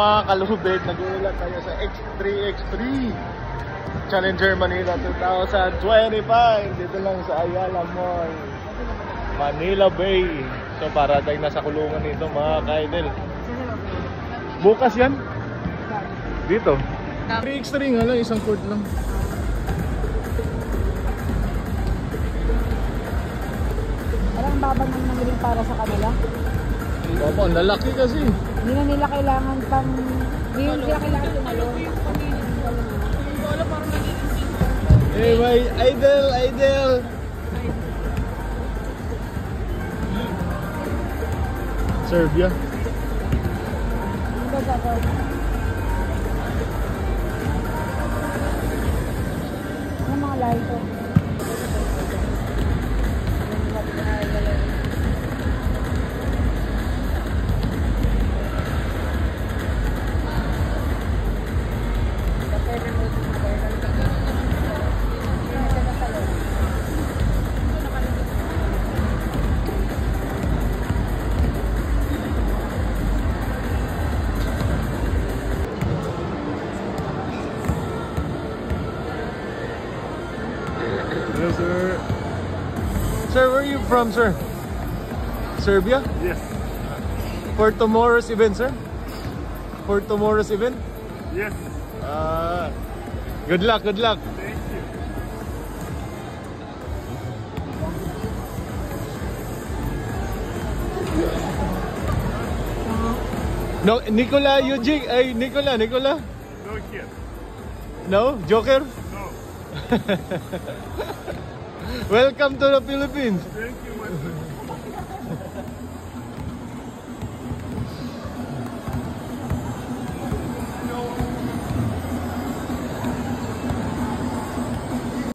mga kalubid, nag-uulat tayo sa X3 Challenger Manila 2025 dito lang sa Ayala Mall, Manila Bay. So para tayo nasa kulungan nito mga kaidol. Bukas yan? Dito 3x3 nga lang, isang court lang. Parang babang ang nangiling para sa kanila. Opo, ang lalaki kasi. Hindi na nila kailangan pang... Hindi na nila kailangan tumalong. Eh, my idol! Serbia. Ano ba sa ito? Ano mga lahi ito? Yes, sir. Sir, where are you from, sir? Serbia? Yes. For tomorrow's event, sir? For tomorrow's event? Yes. Good luck, good luck. Thank you. No, Nikola Yuji, ay Nikola. No here. No? Joker? No. Welcome to the Philippines. Thank you, my friend.